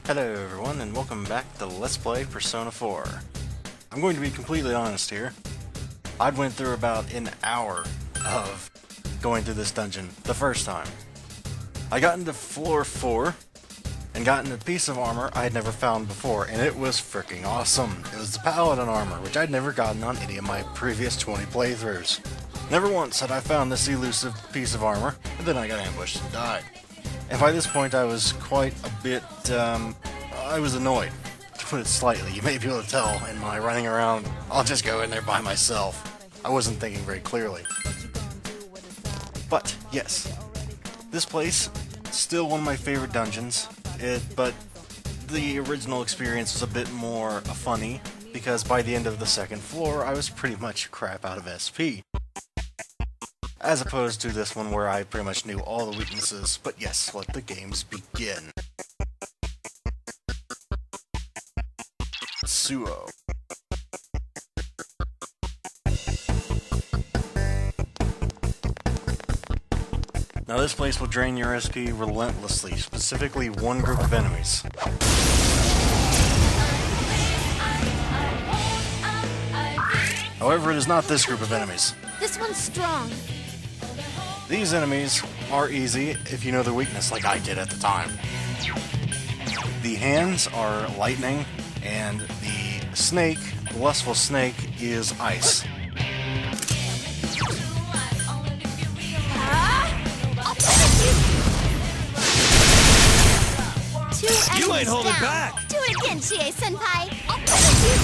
Hello everyone, and welcome back to Let's Play Persona 4. I'm going to be completely honest here. I went through about an hour of going through this dungeon the first time. I got into floor 4 and got into a piece of armor I had never found before, and it was freaking awesome. It was the paladin armor, which I'd never gotten on any of my previous 20 playthroughs. Never once had I found this elusive piece of armor, and then I got ambushed and died. And by this point I was quite a bit, I was annoyed, to put it slightly. You may be able to tell in my running around, I'll just go in there by myself. I wasn't thinking very clearly. But, yes, this place, still one of my favorite dungeons, but the original experience was a bit more funny, because by the end of the second floor, I was pretty much crap out of SP. As opposed to this one where I pretty much knew all the weaknesses, but yes, let the games begin. Suo. Now this place will drain your SP relentlessly, specifically one group of enemies. However, it is not this group of enemies. This one's strong. These enemies are easy if you know their weakness, like I did at the time. The hands are lightning, and the snake, the lustful snake, is ice. You ain't holding back! Do it again, Chie-senpai! I'll finish you!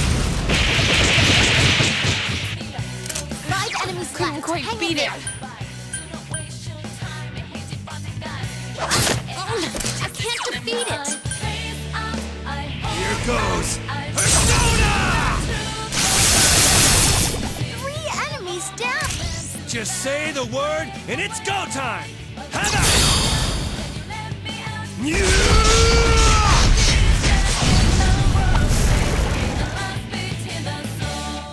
5 enemies left. Quite beat it. I can't defeat it! Here goes! Persona! 3 enemies down! Just say the word and it's go time! Have at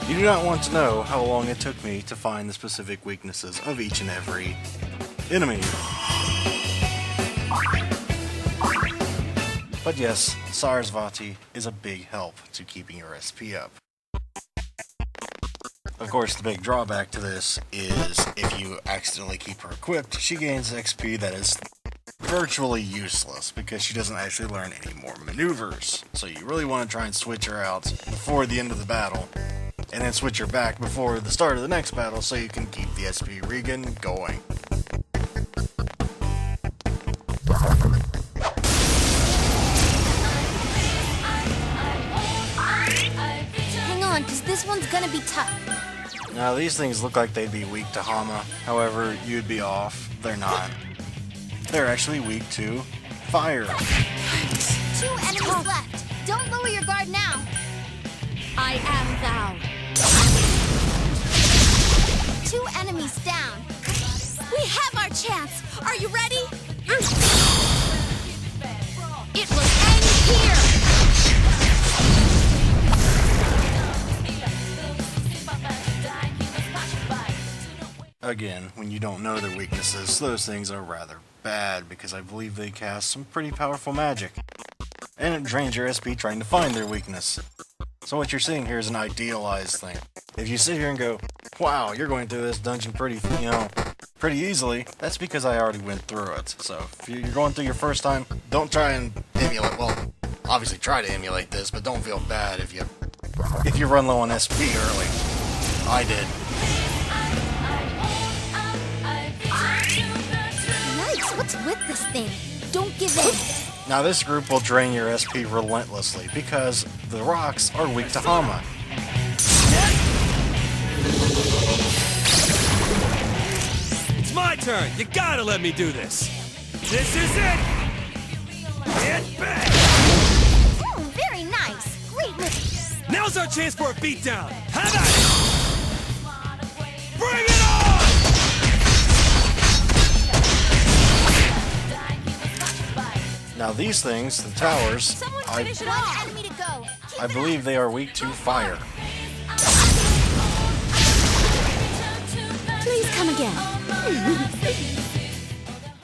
You do not want to know how long it took me to find the specific weaknesses of each and every enemy. But yes, Sarasvati is a big help to keeping your SP up. Of course, the big drawback to this is if you accidentally keep her equipped, she gains XP that is virtually useless because she doesn't actually learn any more maneuvers. So you really want to try and switch her out before the end of the battle, and then switch her back before the start of the next battle so you can keep the SP regen going. Because this one's gonna be tough. Now these things look like they'd be weak to Hama, however, you'd be off. They're not. They're actually weak to fire. 2 enemies left. Don't lower your guard now. I am thou. 2 enemies down. We have our chance. Are you ready? It will end here. Again, when you don't know their weaknesses, those things are rather bad because I believe they cast some pretty powerful magic. And it drains your SP trying to find their weakness. So what you're seeing here is an idealized thing. If you sit here and go, wow, you're going through this dungeon pretty easily, that's because I already went through it. So if you're going through your first time, don't try and emulate, well, obviously try to emulate this, but don't feel bad if you run low on SP early. I did. What's with this thing? Don't give in. Now this group will drain your SP relentlessly because the rocks are weak to Hama. It's my turn! You gotta let me do this! This is it! Get back! Oh, very nice. Great lift. Now's our chance for a beatdown! Have at it! Bring it on! Now these things, the towers, I believe they are weak to fire. Please come again.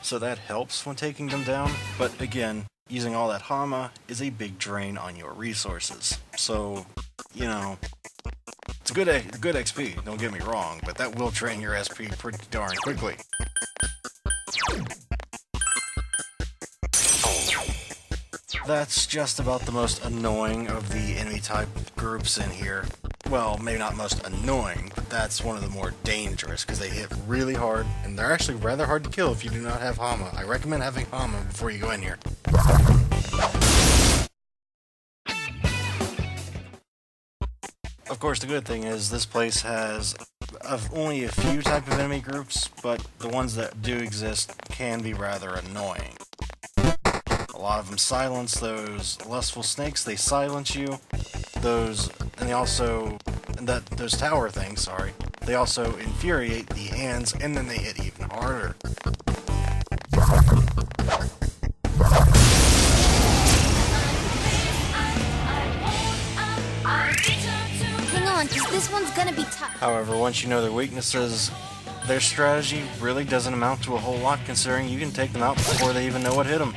So that helps when taking them down, but again, using all that Hama is a big drain on your resources. So, you know, it's good XP, don't get me wrong, but that will drain your SP pretty darn quickly. That's just about the most annoying of the enemy type groups in here. Well, maybe not most annoying, but that's one of the more dangerous because they hit really hard and they're actually rather hard to kill if you do not have Hama. I recommend having Hama before you go in here. Of course, the good thing is this place has only a few type of enemy groups, but the ones that do exist can be rather annoying. A lot of them silence those lustful snakes. They silence you. Those tower things. Sorry. They also infuriate the ants, and then they hit even harder. Hang on, because this one's gonna be tough. However, once you know their weaknesses, their strategy really doesn't amount to a whole lot, considering you can take them out before they even know what hit them.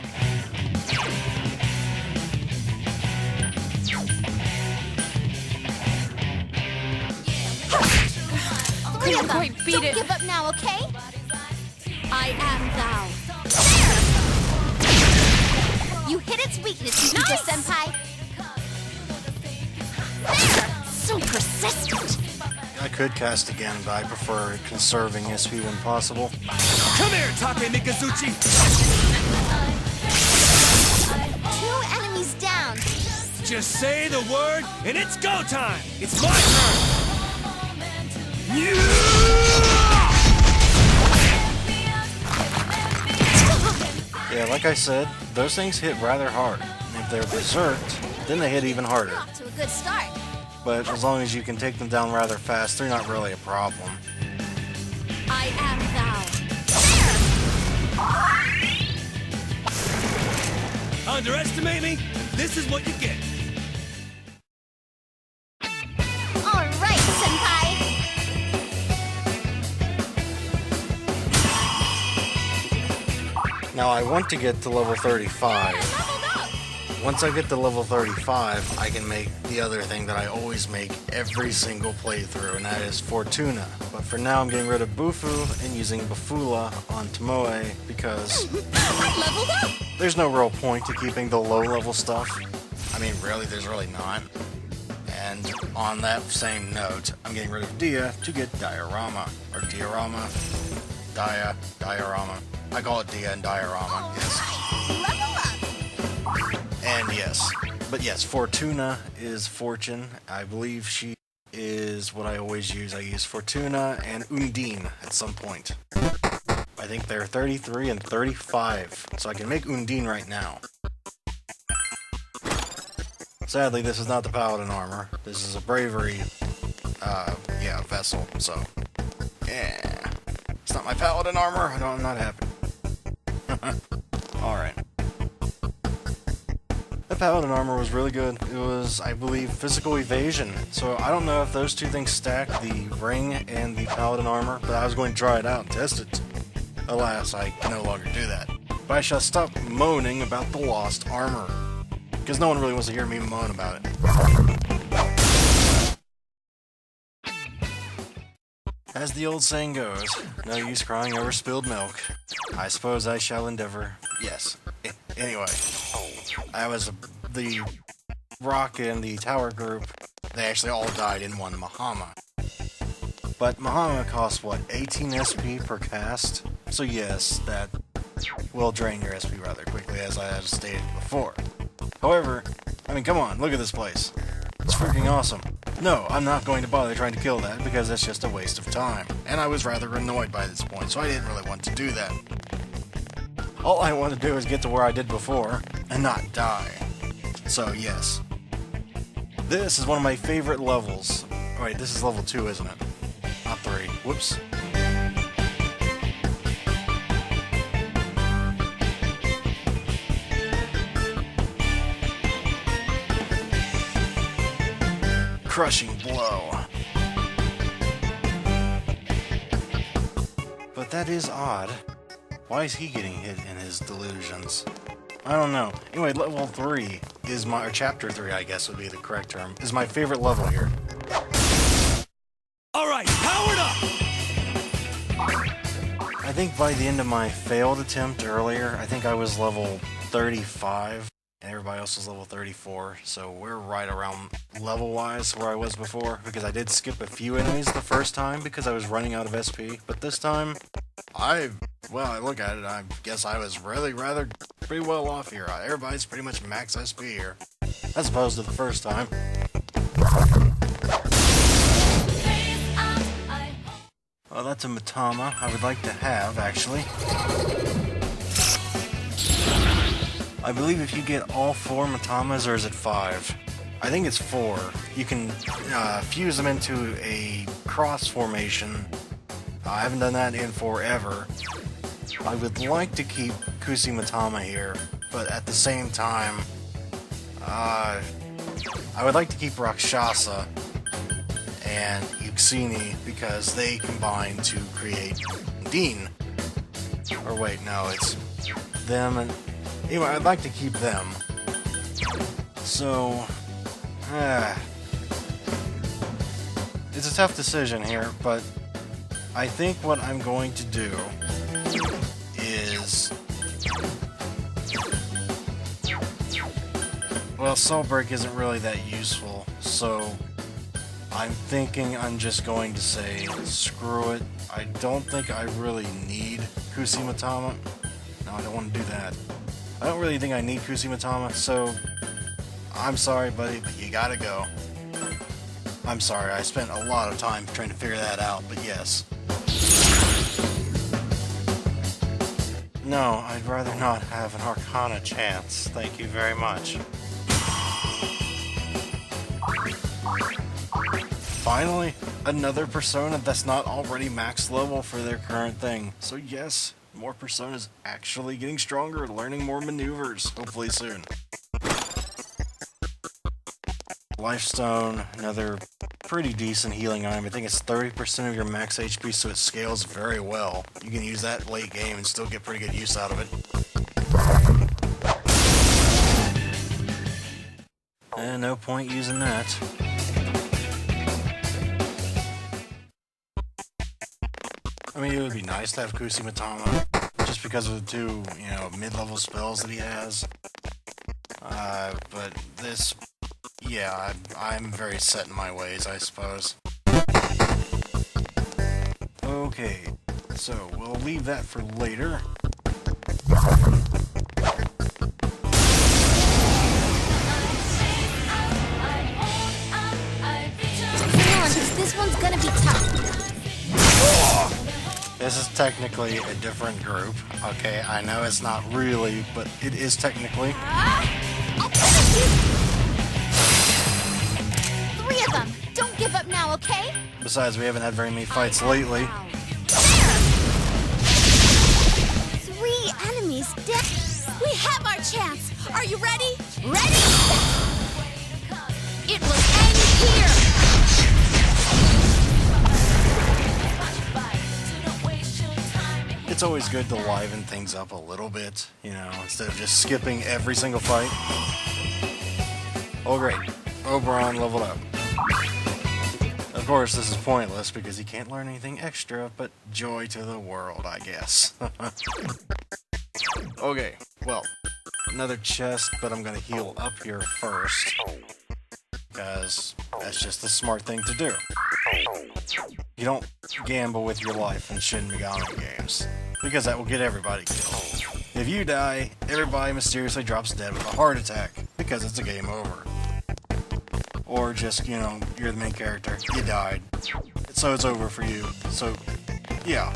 Don't give up now, okay? I am thou. There! You hit its weakness, Yuka Senpai. There! So persistent. I could cast again, but I prefer conserving SP when possible. Come here, Take Mikazuchi! 2 enemies down. Just say the word, and it's go time! It's my turn! Yeah, like I said, those things hit rather hard. And if they're berserked, then they hit even harder. Off to a good start. But as long as you can take them down rather fast, they're not really a problem. I am thou. Underestimate me? This is what you get. All right, Senpai. Now I want to get to level 35. Once I get to level 35, I can make the other thing that I always make every single playthrough, and that is Fortuna. But for now, I'm getting rid of Bufu and using Bafula on Tomoe because Leveled up. there's no real point to keeping the low-level stuff. I mean, really, there's really not. And on that same note, I'm getting rid of Dia to get Diorama. Or Diorama. Diorama. I call it Dia and Diorama, yes. Level up. And yes. But yes, Fortuna is Fortune. I believe she is what I always use. I use Fortuna and Undine at some point. I think they're 33 and 35. So I can make Undine right now. Sadly, this is not the Paladin armor. This is a bravery, vessel, so, yeah. It's not my Paladin armor, I'm not happy. Alright. The Paladin armor was really good. It was, I believe, physical evasion. So I don't know if those two things stack, the ring and the Paladin armor, but I was going to try it out and test it. Alas, I can no longer do that. But I shall stop moaning about the lost armor. Because no one really wants to hear me moan about it. As the old saying goes, no use crying over spilled milk. I suppose I shall endeavor. Yes. Anyway, I was the Rock and the Tower group. They actually all died in one Mahama. But Mahama costs, what, 18 SP per cast? So yes, that will drain your SP rather quickly, as I have stated before. However, I mean, come on, look at this place. It's freaking awesome. No, I'm not going to bother trying to kill that because that's just a waste of time. And I was rather annoyed by this point, so I didn't really want to do that. All I want to do is get to where I did before and not die. So, yes. This is one of my favorite levels. Wait, this is level 2, isn't it? Not 3. Whoops. Crushing blow. But that is odd. Why is he getting hit in his delusions? I don't know. Anyway, level 3 is my, or chapter 3, I guess would be the correct term, is my favorite level here. Alright, powered up! I think by the end of my failed attempt earlier, I think I was level 35, and everybody else was level 34, so we're right around level-wise where I was before, because I did skip a few enemies the first time because I was running out of SP, but this time, I look at it, I guess I was really rather pretty well off here. Everybody's pretty much max SP here, as opposed to the first time. Well, that's a Matama I would like to have, actually. I believe if you get all 4 Matamas, or is it 5? I think it's 4. You can fuse them into a cross formation. I haven't done that in forever. I would like to keep Kusi Matama here, but at the same time, I would like to keep Rakshasa and Yuxini because they combine to create Dean. Or wait, no, it's them and... Anyway, I'd like to keep them. So... it's a tough decision here, but I think what I'm going to do is... Well, Soul Break isn't really that useful, so I'm thinking I'm just going to say, screw it. I don't think I really need Kusi Matama. No, I don't want to do that. I don't really think I need Kusi Matama, so I'm sorry, buddy, but you gotta go. I'm sorry, I spent a lot of time trying to figure that out, but yes. No, I'd rather not have an Arcana chance. Thank you very much. Finally, another Persona that's not already max level for their current thing. So yes, more Personas actually getting stronger, learning more maneuvers, hopefully soon. Lifestone, another pretty decent healing item. I think it's 30% of your max HP, so it scales very well. You can use that late game and still get pretty good use out of it. And no point using that. I mean, it would be nice to have Kusi Matama, just because of the 2, mid-level spells that he has. But this, yeah, I'm very set in my ways, I suppose. Okay, so we'll leave that for later. Hang on, this one's gonna be tough. This is technically a different group, okay? I know it's not really, but it is technically. I'll finish you! 3 of them! Don't give up now, okay? Besides, we haven't had very many fights lately. There! 3 enemies dead. We have our chance! Are you ready? Ready? It will end here! It's always good to liven things up a little bit, instead of just skipping every single fight. Oh great, Oberon leveled up. Of course, this is pointless because he can't learn anything extra, but joy to the world, I guess. Okay, well, another chest, but I'm gonna heal up here first, because that's just the smart thing to do. You don't gamble with your life in Shin Megami games, because that will get everybody killed. If you die, everybody mysteriously drops dead with a heart attack, because it's a game over. Or just, you're the main character, you died, so it's over for you, so, yeah.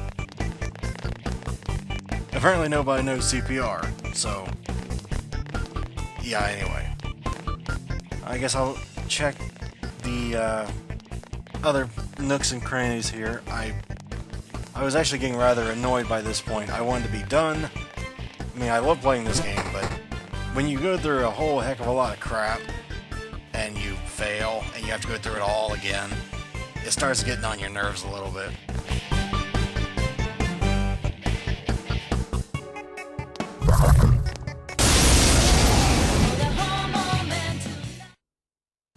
Apparently nobody knows CPR, so, yeah, anyway. I guess I'll check the, other nooks and crannies here. I was actually getting rather annoyed by this point. I wanted to be done. I mean, I love playing this game, but when you go through a whole heck of a lot of crap, and you fail, and you have to go through it all again, it starts getting on your nerves a little bit.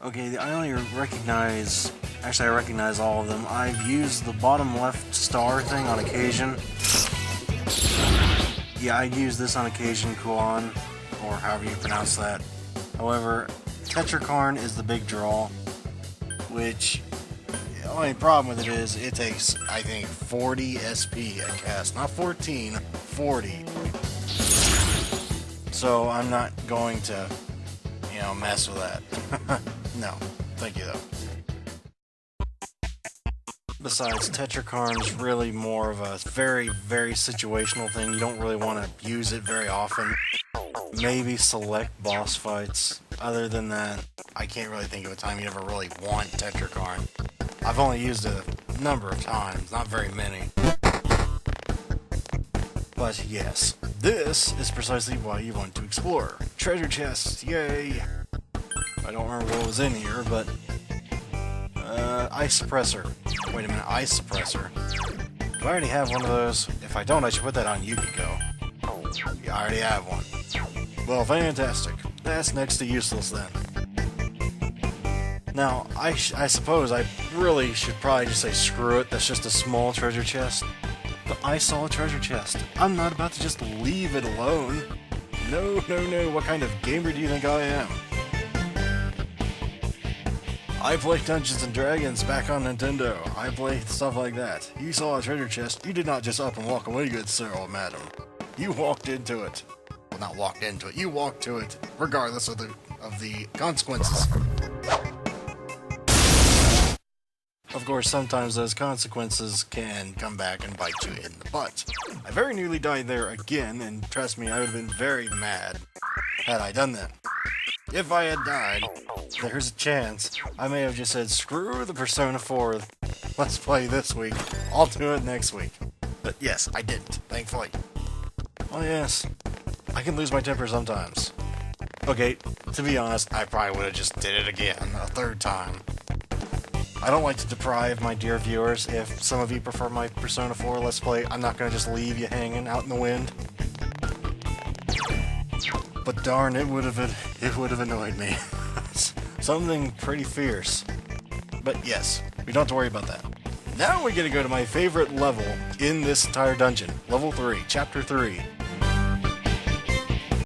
Okay, I only recognize... Actually, I recognize all of them. I've used the bottom left star thing on occasion. Yeah, I use this on occasion, Kuan, or however you pronounce that. However, Tetrakarn is the big draw, which... The only problem with it is it takes, I think, 40 SP a cast. Not 14, 40. So I'm not going to, mess with that. No, thank you though. Besides, Tetrakarn's really more of a very, very situational thing. You don't really want to use it very often. Maybe select boss fights. Other than that, I can't really think of a time you ever really want Tetrakarn. I've only used it a number of times, not very many. But yes, this is precisely why you want to explore. Treasure chests, yay! I don't remember what was in here, but... Ice Suppressor. Wait a minute, Ice Suppressor. Do I already have one of those? If I don't, I should put that on Yukiko. Yeah, I already have one. Well, fantastic. That's next to useless then. Now, I suppose I really should probably just say screw it, that's just a small treasure chest. But I saw a treasure chest. I'm not about to just leave it alone. No, no, no, what kind of gamer do you think I am? I play Dungeons & Dragons back on Nintendo. I play stuff like that. You saw a treasure chest, you did not just up and walk away, good sir or madam. You walked into it. Well, not walked into it, you walked to it, regardless of the consequences. Of course, sometimes those consequences can come back and bite you in the butt. I very nearly died there again, and trust me, I would have been very mad had I done that. If I had died, there's a chance I may have just said, screw the Persona 4, let's play this week, I'll do it next week. But yes, I didn't, thankfully. Oh yes, I can lose my temper sometimes. Okay, to be honest, I probably would have just did it again, a third time. I don't like to deprive my dear viewers. If some of you prefer my Persona 4 Let's Play, I'm not going to just leave you hanging out in the wind. But darn, it would have annoyed me. Something pretty fierce. But yes, we don't have to worry about that. Now we're going to go to my favorite level in this entire dungeon. Level 3, Chapter 3.